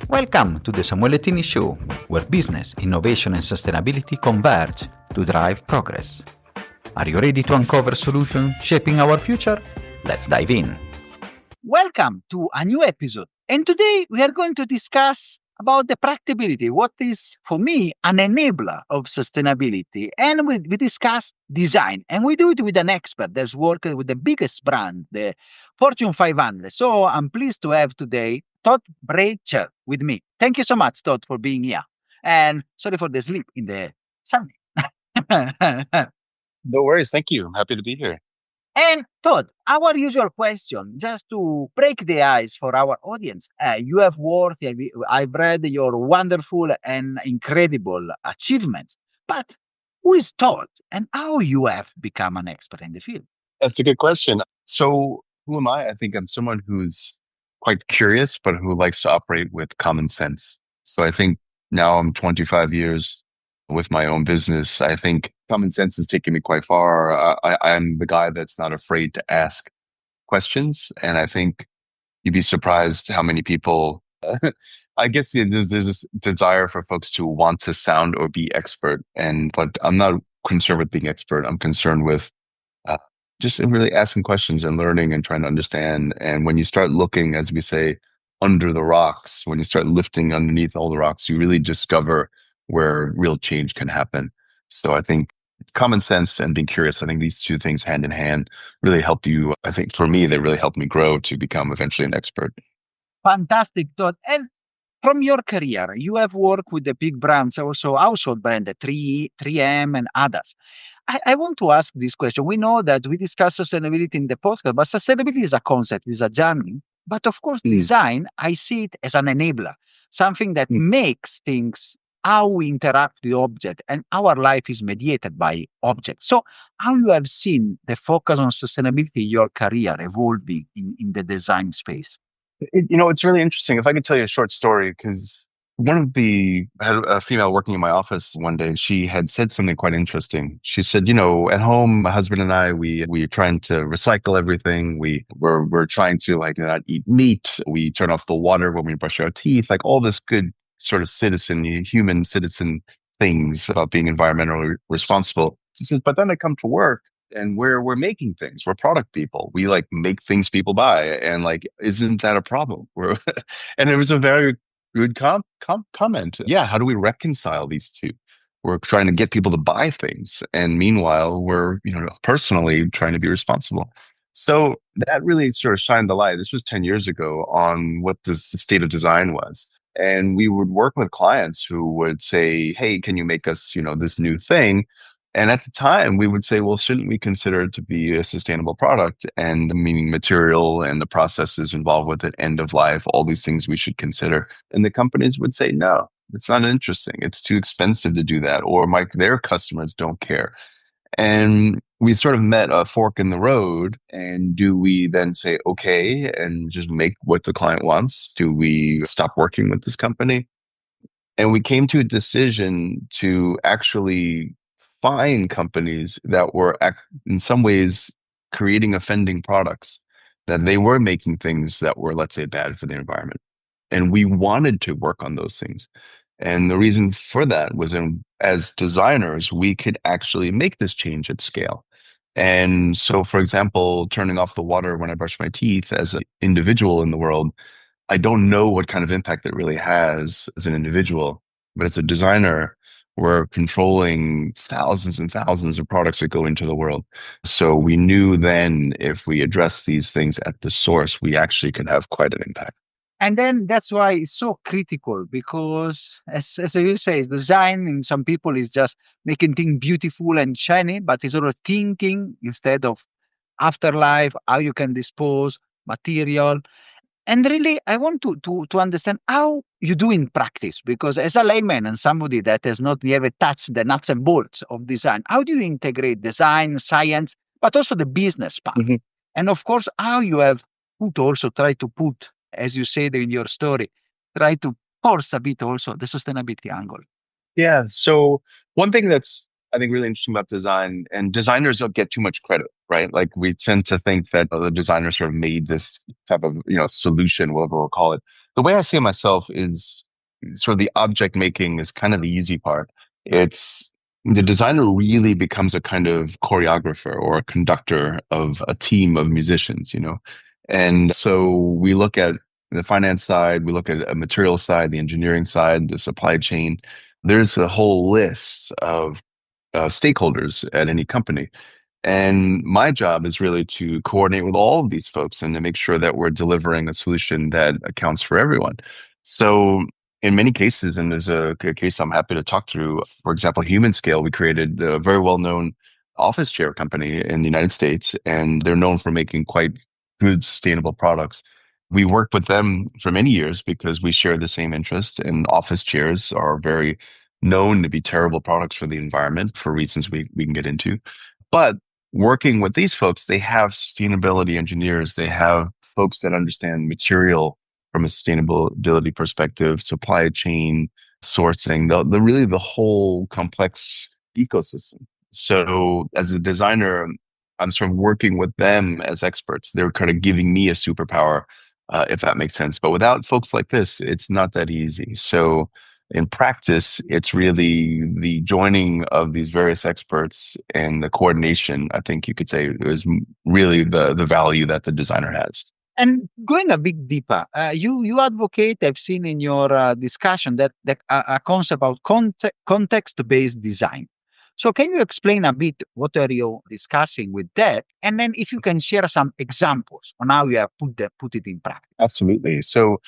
Welcome to the Samuele Tini Show, where business, innovation, and sustainability converge to drive progress. Are you ready to uncover solutions shaping our future? Let's dive in. Welcome to a new episode. And today we are going to discuss about the practicability, what is, for me, an enabler of sustainability. And we discuss design. And we do it with an expert that's worked with the biggest brand, the Fortune 500. So I'm pleased to have today Todd Bracher with me. Thank you so much, Todd, for being here. And sorry for the sleep in the sun. No worries. Thank you. I'm happy to be here. And Todd, our usual question, just to break the ice for our audience. You have worked, I've read your wonderful and incredible achievements, but who is Todd and how you have become an expert in the field? That's a good question. So, who am I? I think I'm someone who's quite curious, but who likes to operate with common sense. So, I think now I'm 25 years with my own business. I think common sense has taken me quite far. I'm the guy that's not afraid to ask questions. And I think you'd be surprised how many people, I guess there's this desire for folks to want to sound or be expert. But I'm not concerned with being expert. I'm concerned with uh, just really asking questions and learning and trying to understand. And when you start looking, as we say, under the rocks, when you start lifting underneath all the rocks, you really discover where real change can happen. So I think common sense and being curious, I think these two things hand in hand really help you. I think for me, they really helped me grow to become eventually an expert. Fantastic, Todd. And from your career, you have worked with the big brands, also household brand, the 3M and others. I want to ask this question. We know that we discuss sustainability in the podcast, but sustainability is a concept, is a journey. But of course, design, I see it as an enabler, something that makes things how we interact with the object and our life is mediated by objects. So how you have seen the focus on sustainability in your career evolving in the design space? It's really interesting. If I could tell you a short story, because I had a female working in my office one day, and she had said something quite interesting. She said, at home, my husband and I, we're trying to recycle everything. We're trying to like not eat meat. We turn off the water when we brush our teeth, like all this good sort of human citizen things about being environmentally responsible. She says, but then I come to work and we're making things. We're product people. We like make things people buy, and like, isn't that a problem? And it was a very good comment. Yeah, how do we reconcile these two? We're trying to get people to buy things, and meanwhile, we're personally trying to be responsible. So that really sort of shined the light. This was 10 years ago on what the state of design was. And we would work with clients who would say, hey, can you make us, this new thing? And at the time, we would say, well, shouldn't we consider it to be a sustainable product? And meaning material and the processes involved with it, end of life, all these things we should consider. And the companies would say, no, it's not interesting. It's too expensive to do that. Or their customers don't care. And we sort of met a fork in the road. And do we then say, okay, and just make what the client wants? Do we stop working with this company? And we came to a decision to actually find companies that were in some ways creating offending products, that they were making things that were, let's say, bad for the environment. And we wanted to work on those things. And the reason for that was as designers, we could actually make this change at scale. And so, for example, turning off the water when I brush my teeth as an individual in the world, I don't know what kind of impact it really has as an individual, but as a designer, we're controlling thousands and thousands of products that go into the world. So we knew then if we address these things at the source, we actually could have quite an impact. And then that's why it's so critical because, as you say, design in some people is just making things beautiful and shiny, but it's sort of thinking instead of afterlife, how you can dispose material. And really, I want to understand how you do in practice, because as a layman and somebody that has not ever touched the nuts and bolts of design, how do you integrate design, science, but also the business part? Mm-hmm. And of course, how you have try to put, as you said in your story, try to force a bit also the sustainability angle. Yeah. So one thing that's I think really interesting about design, and designers don't get too much credit, right? Like we tend to think that the designer sort of made this type of, solution, whatever we'll call it. The way I see it myself is sort of the object making is kind of the easy part. It's the designer really becomes a kind of choreographer or a conductor of a team of musicians. And so we look at the finance side, we look at a material side, the engineering side, the supply chain. There's a whole list of stakeholders at any company. And my job is really to coordinate with all of these folks and to make sure that we're delivering a solution that accounts for everyone. So, in many cases, and there's a case I'm happy to talk through, for example, Human Scale, we created a very well known office chair company in the United States, and they're known for making quite good, sustainable products. We worked with them for many years because we share the same interest, and office chairs are very known to be terrible products for the environment for reasons we can get into. But working with these folks, they have sustainability engineers, they have folks that understand material from a sustainability perspective, supply chain, sourcing, the really the whole complex ecosystem. So as a designer, I'm sort of working with them as experts. They're kind of giving me a superpower, if that makes sense. But without folks like this, it's not that easy. So in practice, it's really the joining of these various experts and the coordination, I think you could say, is really the value that the designer has. And going a bit deeper, you advocate, I've seen in your discussion, that a concept about context-based design. So can you explain a bit what are you discussing with that? And then if you can share some examples on how you have put it in practice. Absolutely. So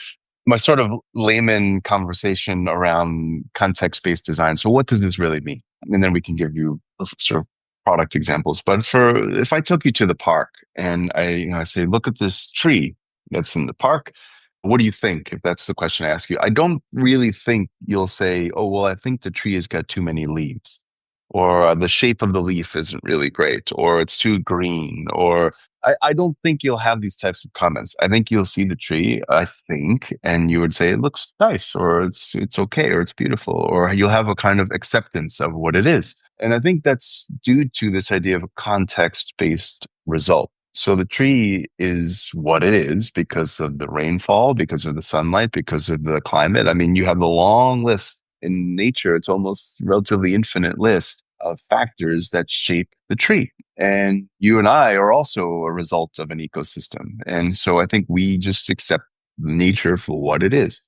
my sort of layman conversation around context-based design. So what does this really mean? And then we can give you sort of product examples. But if I took you to the park and I say, look at this tree that's in the park, what do you think? If that's the question I ask you, I don't really think you'll say, oh, well, I think the tree has got too many leaves, or the shape of the leaf isn't really great, or it's too green, or I don't think you'll have these types of comments. I think you'll see the tree, I think, and you would say it looks nice, or it's okay, or it's beautiful, or you'll have a kind of acceptance of what it is. And I think that's due to this idea of a context-based result. So the tree is what it is because of the rainfall, because of the sunlight, because of the climate. I mean, you have the long list in nature. It's almost relatively infinite list of factors that shape the tree. And you and I are also a result of an ecosystem. And so I think we just accept nature for what it is.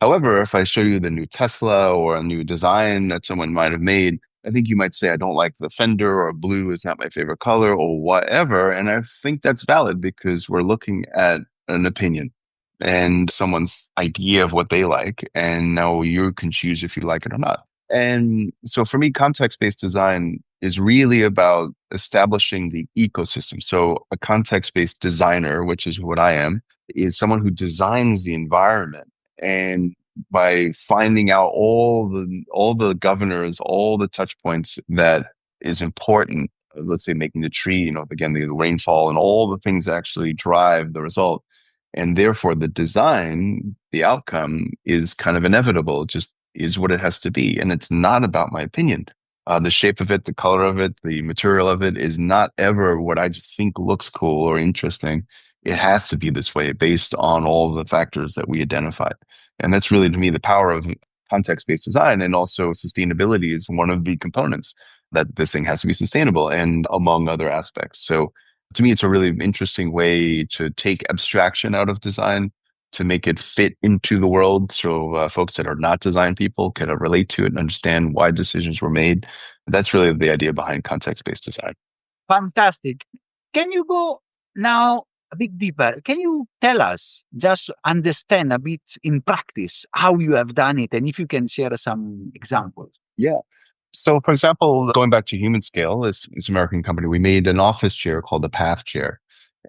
However, if I show you the new Tesla or a new design that someone might have made, I think you might say, I don't like the fender, or blue is not my favorite color, or whatever. And I think that's valid because we're looking at an opinion and someone's idea of what they like. And now you can choose if you like it or not. And so for me, context-based design is really about establishing the ecosystem. So a context-based designer, which is what I am, is someone who designs the environment. And by finding out all the governors, all the touch points that is important, let's say making the tree, again, the rainfall and all the things that actually drive the result. And therefore the design, the outcome is kind of inevitable. It just is what it has to be. And it's not about my opinion. The shape of it, the color of it, the material of it is not ever what I just think looks cool or interesting. It has to be this way based on all the factors that we identified. And that's really, to me, the power of context-based design. And also sustainability is one of the components that this thing has to be sustainable, and among other aspects. So to me, it's a really interesting way to take abstraction out of design, to make it fit into the world. So folks that are not design people can relate to it and understand why decisions were made. That's really the idea behind context-based design. Fantastic. Can you go now a bit deeper? Can you tell us, just understand a bit in practice, how you have done it, and if you can share some examples? Yeah. So, for example, going back to Human Scale, this American company, we made an office chair called the Path Chair.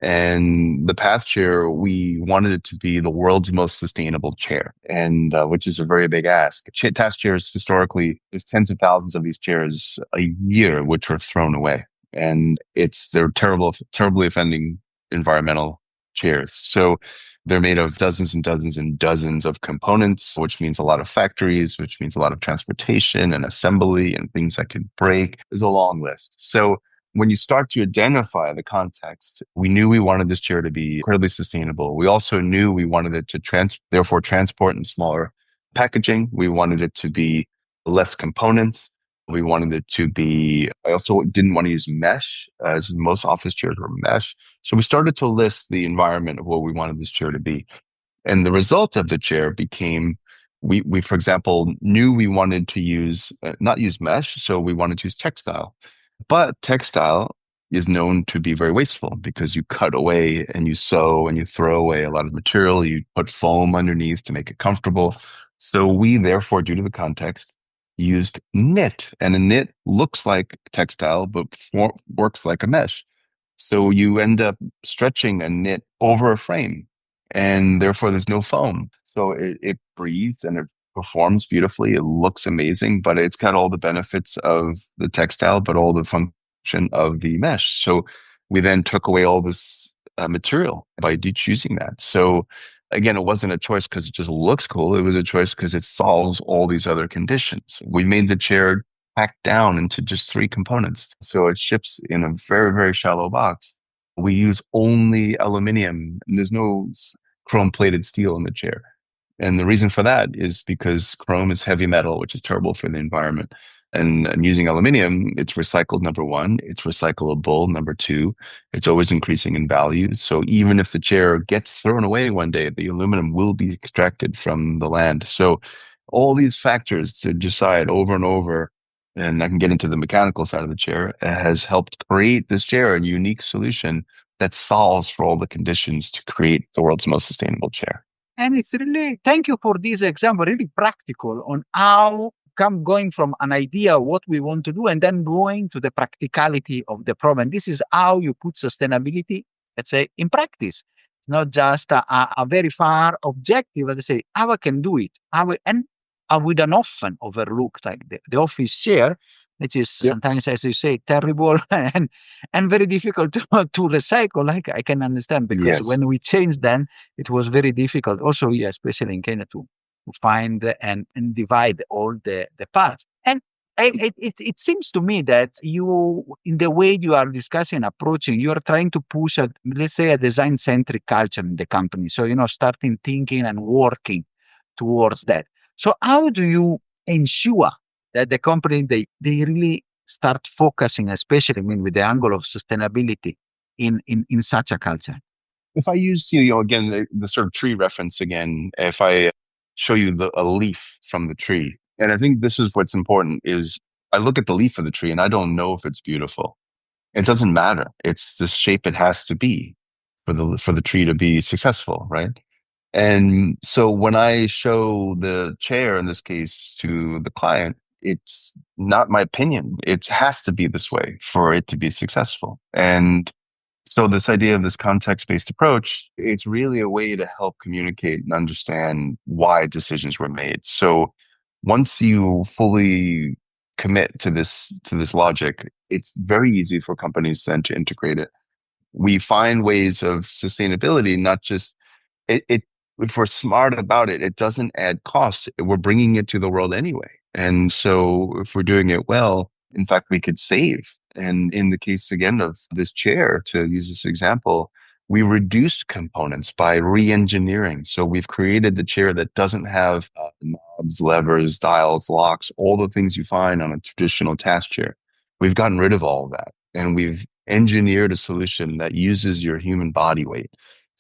And the Path Chair, we wanted it to be the world's most sustainable chair, and which is a very big ask. Task chairs, historically, there's tens of thousands of these chairs a year, which are thrown away. And they're terribly offending environmental chairs. So They're made of dozens and dozens and dozens of components, which means a lot of factories, which means a lot of transportation and assembly and things that could break. There's a long list. So when you start to identify the context, we knew we wanted this chair to be incredibly sustainable. We also knew we wanted it to therefore transport in smaller packaging. We wanted it to be less components. We wanted it to be, I also didn't want to use mesh, as most office chairs were mesh. So we started to list the environment of what we wanted this chair to be. And the result of the chair became, we for example, knew we wanted to use, not use mesh, so we wanted to use textile. But textile is known to be very wasteful because you cut away and you sew and you throw away a lot of material. You put foam underneath to make it comfortable. So we therefore, due to the context, used knit. And a knit looks like textile, but works like a mesh. So you end up stretching a knit over a frame, and therefore there's no foam. So it breathes and it performs beautifully. It looks amazing, but it's got all the benefits of the textile, but all the function of the mesh. So we then took away all this material by choosing that. So again, it wasn't a choice because it just looks cool. It was a choice because it solves all these other conditions. We made the chair packed down into just 3 components. So it ships in a very, very shallow box. We use only aluminum, and there's no chrome plated steel in the chair. And the reason for that is because chrome is heavy metal, which is terrible for the environment. And using aluminum, it's recycled, number one. It's recyclable, number two. It's always increasing in value. So even if the chair gets thrown away one day, the aluminum will be extracted from the land. So all these factors to decide over and over, and I can get into the mechanical side of the chair, has helped create this chair, a unique solution that solves for all the conditions to create the world's most sustainable chair. And it's really, thank you for this example, really practical on how going from an idea of what we want to do and then going to the practicality of the problem. This is how you put sustainability, let's say, in practice. It's not just a very far objective, let's say, how I can do it. And we don't often overlook like the office chair, which is sometimes, as you say, terrible and very difficult to recycle. Like I can understand, because when we changed then, it was very difficult also here, especially in Kenya, to find and divide all the parts. And it seems to me that you, in the way you are discussing, approaching, you are trying to push let's say, a design-centric culture in the company. So, starting thinking and working towards that. So how do you ensure that the company, they really start focusing, especially, with the angle of sustainability in such a culture? If I used, again, the sort of tree reference again, if I show you a leaf from the tree, and I think this is what's important, is I look at the leaf of the tree and I don't know if it's beautiful. It doesn't matter. It's the shape it has to be for the tree to be successful, right? And so when I show the chair, in this case, to the client, it's not my opinion. It has to be this way for it to be successful. And so this idea of this context-based approach, it's really a way to help communicate and understand why decisions were made. So once you fully commit to this logic, it's very easy for companies then to integrate it. We find ways of sustainability, not just it if we're smart about it, it doesn't add cost. We're bringing it to the world anyway. And so if we're doing it well, in fact, we could save. And in the case, again, of this chair, to use this example, we reduced components by re-engineering. So we've created the chair that doesn't have knobs, levers, dials, locks, all the things you find on a traditional task chair. We've gotten rid of all of that. And we've engineered a solution that uses your human body weight.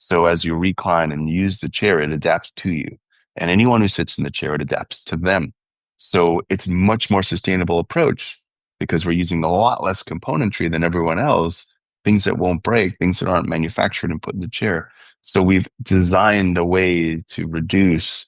So as you recline and use the chair, it adapts to you. And anyone who sits in the chair, it adapts to them. So it's a much more sustainable approach because we're using a lot less componentry than everyone else, things that won't break, things that aren't manufactured and put in the chair. So we've designed a way to reduce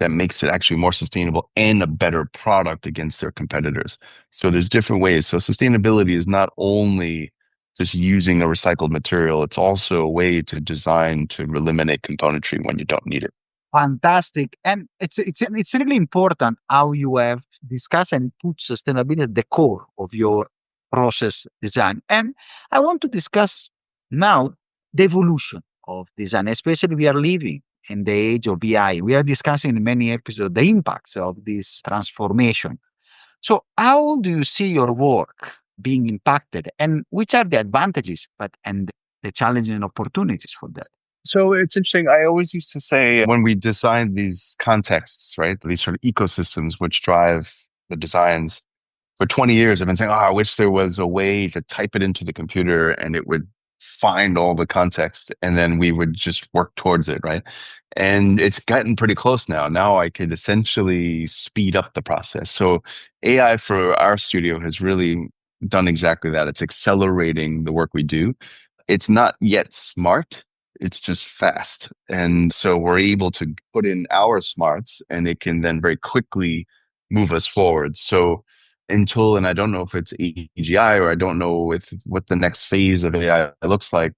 that makes it actually more sustainable and a better product against their competitors. So there's different ways. So sustainability is not only just using a recycled material, it's also a way to design to eliminate componentry when you don't need it. Fantastic. And it's really important how you have discussed and put sustainability at the core of your process design. And I want to discuss now the evolution. of design, especially we are living in the age of AI. We are discussing in many episodes the impacts of this transformation. So how do you see your work being impacted, and which are the advantages and the challenges and opportunities for that? So it's interesting. I always used to say when we design these contexts, right, these sort of ecosystems which drive the designs, for 20 years, I've been saying, oh, I wish there was a way to type it into the computer and it would find all the context and then we would just work towards it, right? And it's gotten pretty close now. Now I could essentially speed up the process. So AI for our studio has really done exactly that. It's accelerating the work we do. It's not yet smart. It's just fast. And so we're able to put in our smarts and it can then very quickly move us forward. So until, and I don't know if it's AGI or I don't know what the next phase of AI looks like,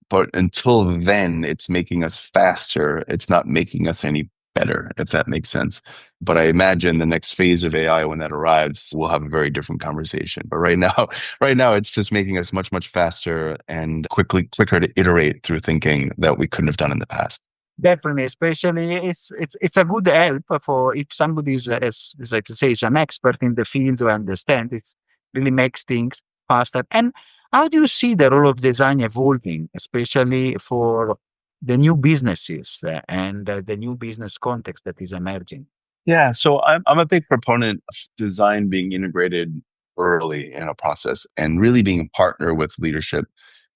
but until then, it's making us faster. It's not making us any better, if that makes sense. But I imagine the next phase of AI, when that arrives, we'll have a very different conversation. But right now, right now, it's just making us much, much faster and quicker to iterate through thinking that we couldn't have done in the past. Definitely, especially it's a good help for if somebody is like to say is an expert in the field to understand. It really makes things faster. And how do you see the role of design evolving, especially for the new businesses and the new business context that is emerging? Yeah, so I'm a big proponent of design being integrated early in a process and really being a partner with leadership.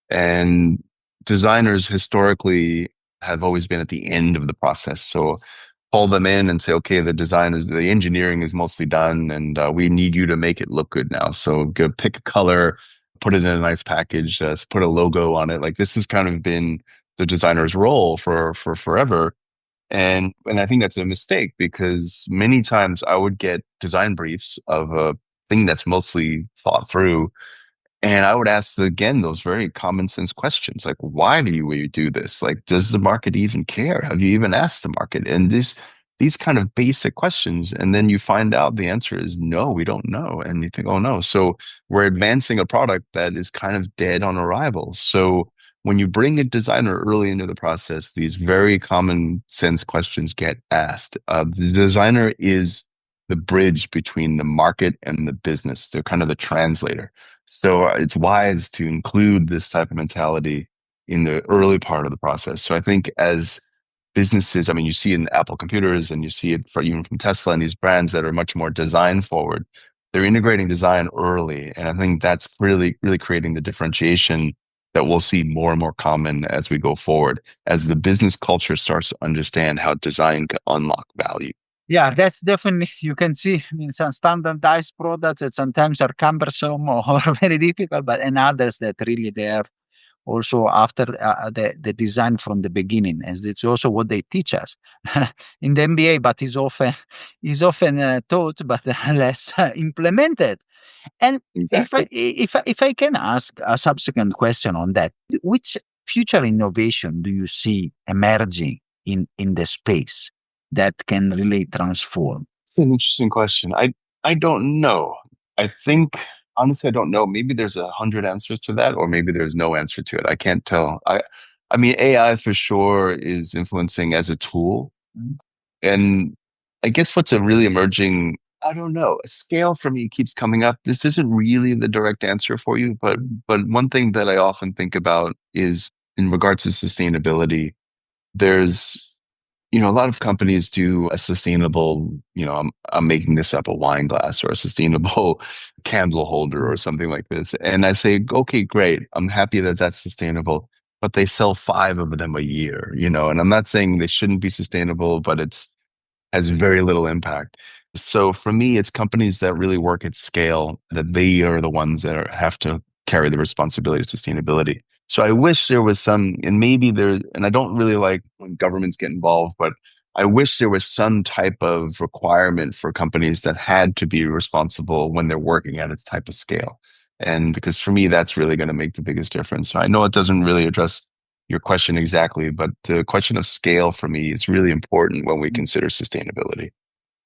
And designers historically have always been at the end of the process. So pull them in and say, okay, the engineering is mostly done, and we need you to make it look good now. So go pick a color, put it in a nice package, put a logo on it. Like this has kind of been the designer's role for forever. And I think that's a mistake because many times I would get design briefs of a thing that's mostly thought through, and I would ask again those very common sense questions like, why do you do this? Like, does the market even care? Have you even asked the market? And these kind of basic questions, and then you find out the answer is no, we don't know, and you think, oh no, so we're advancing a product that is kind of dead on arrival. So when you bring a designer early into the process, these very common sense questions get asked. The designer is the bridge between the market and the business. They're kind of the translator. So it's wise to include this type of mentality in the early part of the process. So I think as businesses, I mean, you see it in Apple computers and you see it even from Tesla and these brands that are much more design forward. They're integrating design early. And I think that's really, really creating the differentiation that we'll see more and more common as we go forward, as the business culture starts to understand how design can unlock value. Yeah, that's definitely you can see in some standardized products that sometimes are cumbersome or very difficult, but and others that really they are also after the design from the beginning, as it's also what they teach us in the MBA, but is often taught but less implemented. And Exactly. if I can ask a subsequent question on that, which future innovation do you see emerging in the space that can really transform? It's an interesting question. I don't know. I think honestly, I don't know. Maybe there's 100 answers to that, or maybe there's no answer to it. I can't tell. I mean, AI for sure is influencing as a tool, Mhm. and I guess what's a really emerging, I don't know, a scale for me keeps coming up. This isn't really the direct answer for you, but one thing that I often think about is in regards to sustainability. There's a lot of companies do a sustainable, I'm making this up, a wine glass or a sustainable candle holder or something like this. And I say, okay, great. I'm happy that that's sustainable, but they sell 5 of them a year, and I'm not saying they shouldn't be sustainable, but it's has very little impact. So for me, it's companies that really work at scale that they are the ones that have to carry the responsibility of sustainability. So I wish there was some, and maybe there, and I don't really like when governments get involved, but I wish there was some type of requirement for companies that had to be responsible when they're working at its type of scale. And because for me, that's really going to make the biggest difference. So I know it doesn't really address your question exactly, but the question of scale for me is really important when we consider sustainability.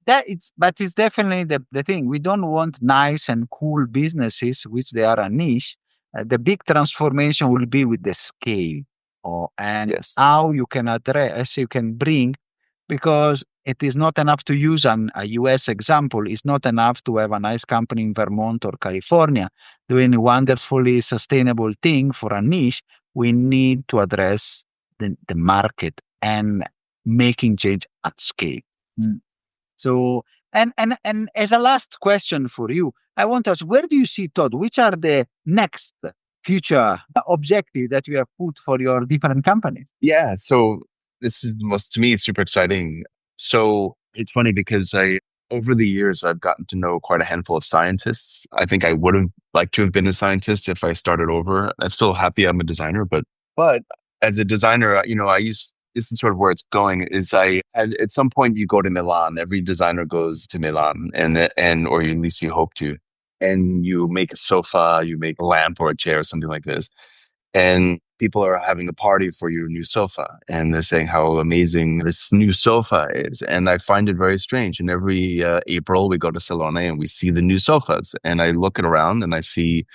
But it's definitely the thing. We don't want nice and cool businesses, which they are a niche. The big transformation will be with the scale and Yes. how you can address, you can bring, because it is not enough to use a US example. It's not enough to have a nice company in Vermont or California doing a wonderfully sustainable thing for a niche. We need to address the market and making change at scale. Mm. So, and as a last question for you, I want to ask, where do you see, Todd, which are the next future objective that you have put for your different companies? Yeah. So this is to me, it's super exciting. So it's funny because over the years, I've gotten to know quite a handful of scientists. I think I would have liked to have been a scientist if I started over. I'm still happy I'm a designer, but as a designer, this is sort of where it's going is at some point you go to Milan. Every designer goes to Milan or at least you hope to, and you make a sofa, you make a lamp or a chair or something like this. And people are having a party for your new sofa and they're saying how amazing this new sofa is. And I find it very strange. And every April we go to Salone and we see the new sofas. And I look it around and I see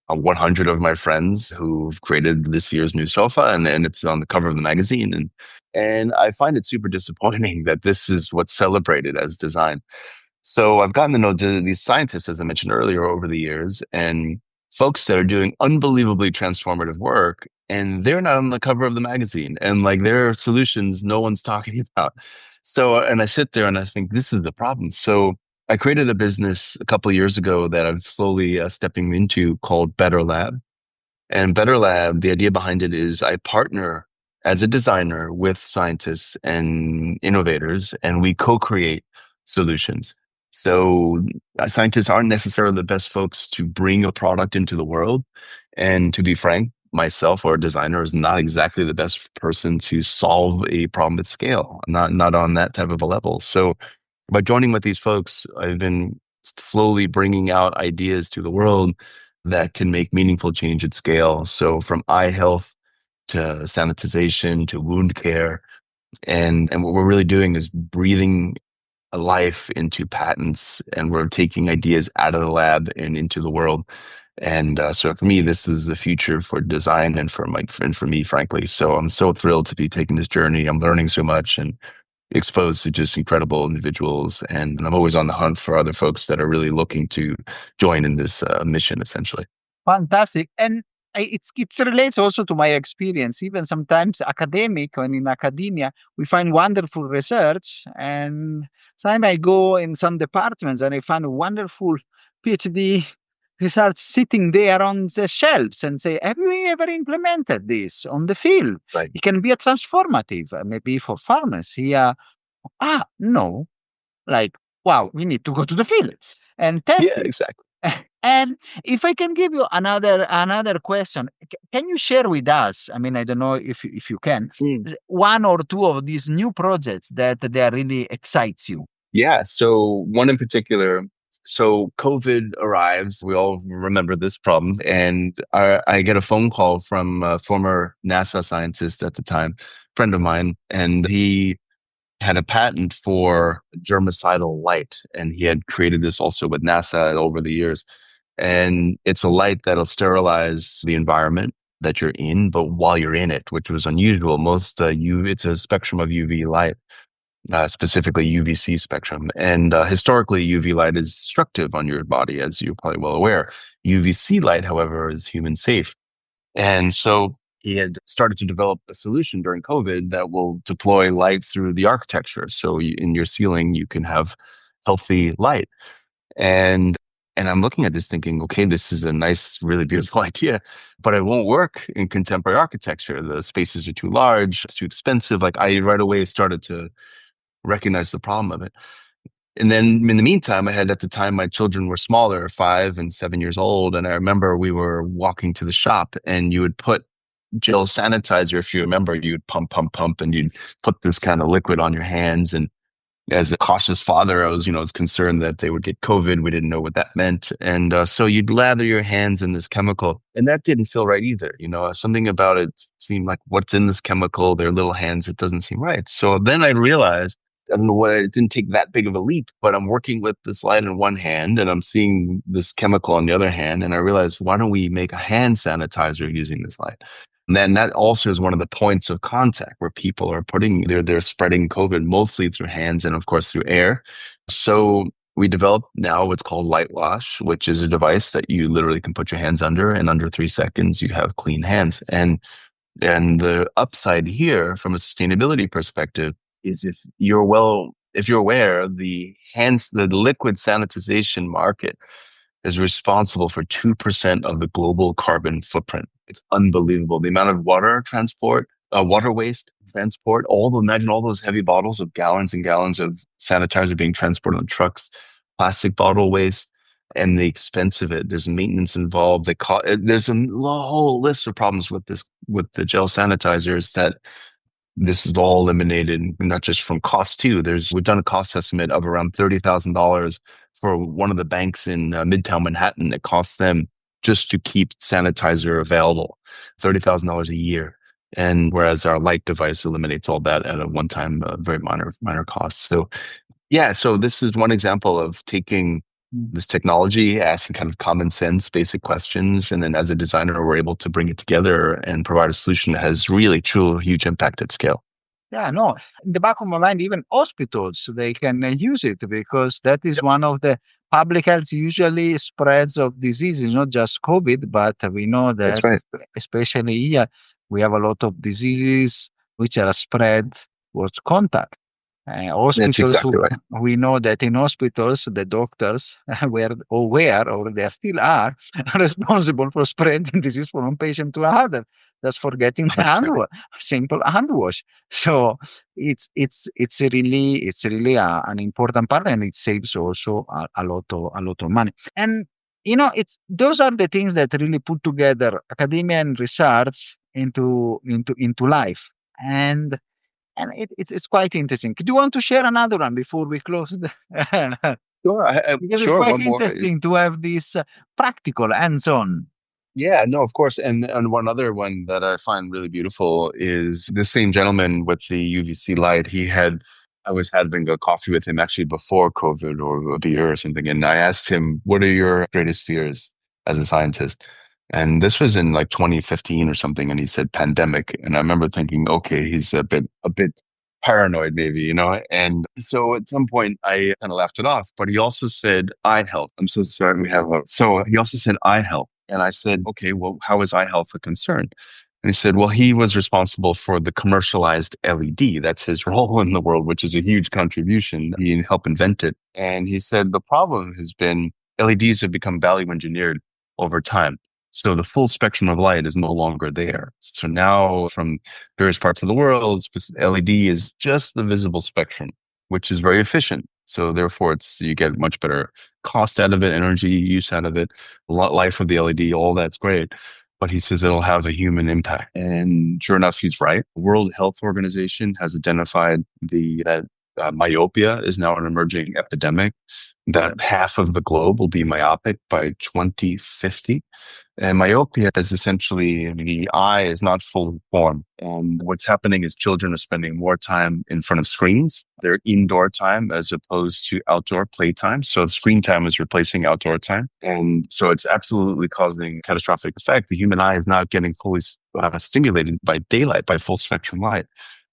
100 of my friends who've created this year's new sofa, and it's on the cover of the magazine. And I find it super disappointing that this is what's celebrated as design. So I've gotten to know these scientists, as I mentioned earlier, over the years, and folks that are doing unbelievably transformative work, and they're not on the cover of the magazine, and like their solutions, no one's talking about. So, and I sit there and I think this is the problem. So I created a business a couple of years ago that I'm slowly stepping into called Better Lab. And Better Lab, the idea behind it is I partner as a designer with scientists and innovators, and we co-create solutions. So scientists aren't necessarily the best folks to bring a product into the world. And to be frank, myself or a designer is not exactly the best person to solve a problem at scale, not on that type of a level. So by joining with these folks, I've been slowly bringing out ideas to the world that can make meaningful change at scale. So from eye health to sanitization to wound care. And what we're really doing is breathing a life into patents, and we're taking ideas out of the lab and into the world. And so for me, this is the future for design and for me, frankly. So I'm so thrilled to be taking this journey. I'm learning so much and exposed to just incredible individuals. And I'm always on the hunt for other folks that are really looking to join in this mission, essentially. Fantastic. And it relates also to my experience. Even sometimes academic and in academia, we find wonderful research. And sometimes I go in some departments and I find wonderful PhD research sitting there on the shelves and say, have you ever implemented this on the field? Right. It can be a transformative, maybe for farmers here. No. Like, wow, we need to go to the field and test Yeah, it. exactly. And if I can give you another question, can you share with us? I mean, I don't know if you can, one or two of these new projects that they are really excites you. Yeah. So one in particular. So COVID arrives. We all remember this problem, and I get a phone call from a former NASA scientist at the time, friend of mine, and he had a patent for germicidal light, and he had created this also with NASA over the years. And it's a light that'll sterilize the environment that you're in, but while you're in it, which was unusual. Most it's a spectrum of UV light, specifically UVC spectrum. And historically, UV light is destructive on your body, as you're probably well aware. UVC light, however, is human safe. And so he had started to develop a solution during COVID that will deploy light through the architecture. So in your ceiling, you can have healthy light. And I'm looking at this thinking, okay, this is a nice, really beautiful idea, but it won't work in contemporary architecture. The spaces are too large, it's too expensive. Like I right away started to recognize the problem of it. And then in the meantime, at the time, my children were smaller, 5 and 7 years old. And I remember we were walking to the shop and you would put gel sanitizer, if you remember, you'd pump, and you'd put this kind of liquid on your hands. And as a cautious father, I was concerned that they would get COVID. We didn't know what that meant. And so you'd lather your hands in this chemical, and that didn't feel right either. Something about it seemed like what's in this chemical, their little hands, it doesn't seem right. So then I realized, I don't know why it didn't take that big of a leap, but I'm working with this light in one hand and I'm seeing this chemical on the other hand. And I realized, why don't we make a hand sanitizer using this light? And then that also is one of the points of contact where people are they're spreading COVID mostly through hands and of course through air. So we developed now what's called Light Wash, which is a device that you literally can put your hands under, and under 3 seconds you have clean hands. And the upside here from a sustainability perspective is if you're aware, the liquid sanitization market is responsible for 2% of the global carbon footprint. It's unbelievable. The amount of water waste transport, imagine all those heavy bottles of gallons and gallons of sanitizer being transported on trucks, plastic bottle waste, and the expense of it. There's maintenance involved. There's a whole list of problems with the gel sanitizers that this is all eliminated, not just from cost too. We've done a cost estimate of around $30,000 for one of the banks in Midtown Manhattan. It costs them just to keep sanitizer available, $30,000 a year. And whereas our light device eliminates all that at a one-time, very minor cost. So yeah, so this is one example of taking this technology, asking kind of common sense, basic questions. And then as a designer, we're able to bring it together and provide a solution that has really true huge impact at scale. Yeah, no, in the back of my mind, even hospitals, they can use it because that is one of the public health usually spreads of diseases, not just COVID, but we know That's that right. especially here, we have a lot of diseases which are spread with contact. That's Hospitals, exactly right. we know that in hospitals, the doctors were or they still are responsible for spreading disease from one patient to another. Just forgetting the 100%. simple hand wash. So it's really an important part, and it saves also a lot of money. And it's those are the things that really put together academia and research into life. And it's quite interesting. Do you want to share another one before we close? Sure. Because it's Sure. quite One more interesting to have this practical hands-on. Yeah, no, of course. And one other one that I find really beautiful is this same gentleman with the UVC light. I was having a coffee with him actually before COVID or a beer or something. And I asked him, what are your greatest fears as a scientist? And this was in like 2015 or something. And he said pandemic. And I remember thinking, okay, he's a bit paranoid maybe, And so at some point I kind of laughed it off, but he also said eye health. I'm so sorry so he also said eye health. And I said, okay, well, how is eye health a concern? And he said, well, he was responsible for the commercialized LED. That's his role in the world, which is a huge contribution. He helped invent it. And he said, the problem has been LEDs have become value engineered over time. So the full spectrum of light is no longer there. So now from various parts of the world, LED is just the visible spectrum, which is very efficient. So therefore you get much better cost out of it, energy use out of it, life of the LED, all that's great. But he says it'll have a human impact. And sure enough, he's right. The World Health Organization has identified that myopia is now an emerging epidemic, that half of the globe will be myopic by 2050. And myopia is essentially the eye is not fully formed. And what's happening is children are spending more time in front of screens. They're indoor time as opposed to outdoor playtime. So screen time is replacing outdoor time. And so it's absolutely causing a catastrophic effect. The human eye is not getting fully stimulated by daylight, by full spectrum light.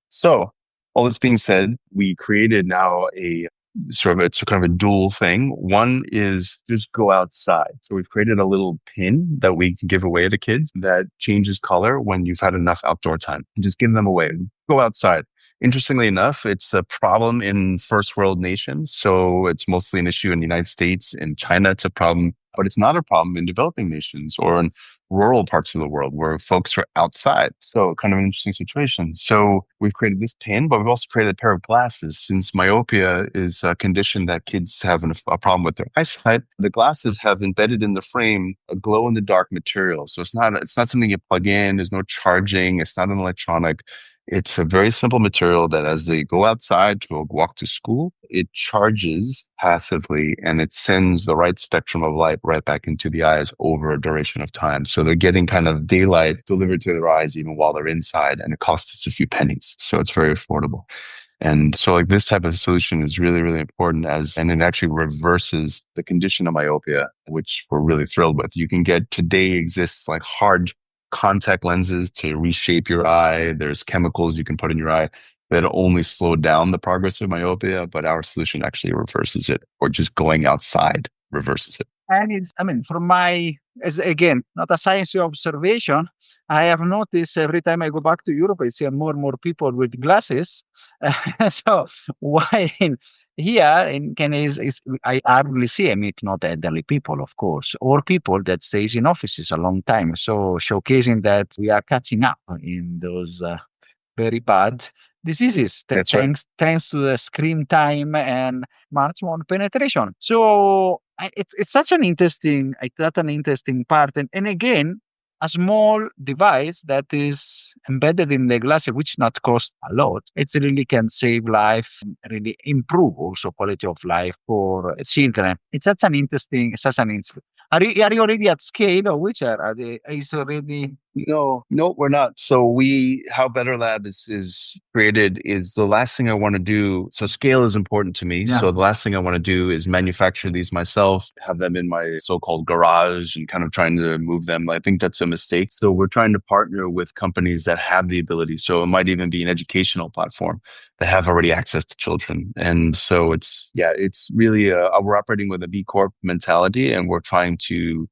So all this being said, we created now it's kind of a dual thing. One is just go outside. So we've created a little pin that we can give away to kids that changes color when you've had enough outdoor time. Just give them away. Go outside. Interestingly enough, it's a problem in first world nations. So it's mostly an issue in the United States. In China, it's a problem, but it's not a problem in developing nations or in rural parts of the world where folks are outside. So kind of an interesting situation. So we've created this pin, but we've also created a pair of glasses. Since myopia is a condition that kids have a problem with their eyesight, the glasses have embedded in the frame a glow in the dark material. So it's not something you plug in. There's no charging. It's not an electronic. It's a very simple material that as they go outside to walk to school, it charges passively and it sends the right spectrum of light right back into the eyes over a duration of time. So they're getting kind of daylight delivered to their eyes even while they're inside, and it costs us a few pennies. So it's very affordable. And so like this type of solution is really, really important and it actually reverses the condition of myopia, which we're really thrilled with. Today exists like hard contact lenses to reshape your eye. There's chemicals you can put in your eye that only slow down the progress of myopia, but our solution actually reverses it, or just going outside reverses it. And from my, as again, not a science observation, I have noticed every time I go back to Europe, I see more and more people with glasses. So why here in Canada I hardly see, not elderly people, of course, or people that stays in offices a long time. So showcasing that we are catching up in those very bad diseases That's right. thanks to the screen time and smartphone penetration. So it's such an interesting part, and again, a small device that is embedded in the glass, which not cost a lot. It really can save life, really improve also quality of life for children. It's such an interesting. Are you already at scale, or which are they? Is already No, we're not. So how Better Lab is created is the last thing I want to do. So scale is important to me. Yeah. So the last thing I want to do is manufacture these myself, have them in my so-called garage and kind of trying to move them. I think that's a mistake. So we're trying to partner with companies that have the ability. So it might even be an educational platform that have already access to children. And so it's really, we're operating with a B Corp mentality, and we're trying to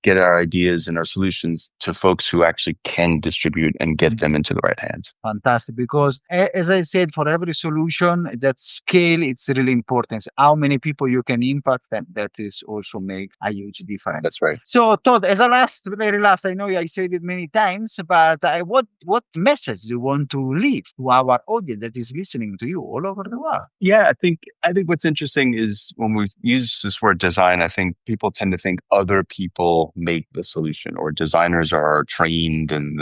get our ideas and our solutions to folks who actually can distribute and get them into the right hands. Fantastic, because as I said, for every solution, that scale, it's really important. How many people you can impact, and that is also makes a huge difference. That's right. So Todd, as very last, I know I said it many times, but what message do you want to leave to our audience that is listening to you all over the world? Yeah, I think what's interesting is when we use this word design, I think people tend to think other people make the solution, or designers are trained and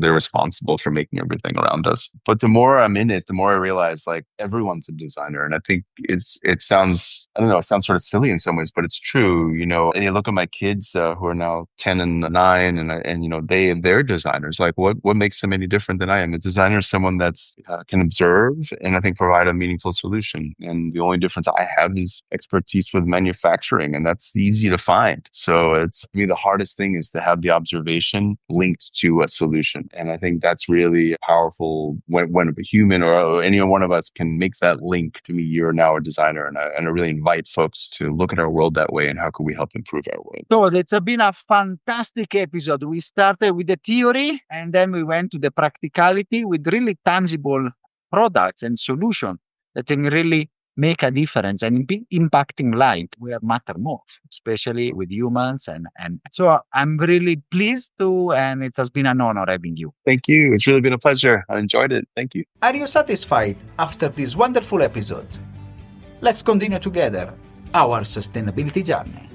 they're responsible for making everything around us. But the more I'm in it, the more I realize like everyone's a designer. And I think it sounds sort of silly in some ways, but it's true. And you look at my kids who are now 10 and 9, and they're designers. Like what makes them any different than I am? A designer is someone that's can observe and I think provide a meaningful solution. And the only difference I have is expertise with manufacturing, and that's easy to find. So it's, to me, the hardest thing is to have the observation linked to a solution. And I think that's really powerful when a human or any one of us can make that link. To me, you're now a designer. And I really invite folks to look at our world that way, and how can we help improve our world. So it's been a fantastic episode. We started with the theory, and then we went to the practicality with really tangible products and solutions that can really make a difference and impacting life where matter more, especially with humans. And so I'm really pleased and it has been an honor having you. Thank you. It's really been a pleasure. I enjoyed it. Thank you. Are you satisfied after this wonderful episode? Let's continue together our sustainability journey.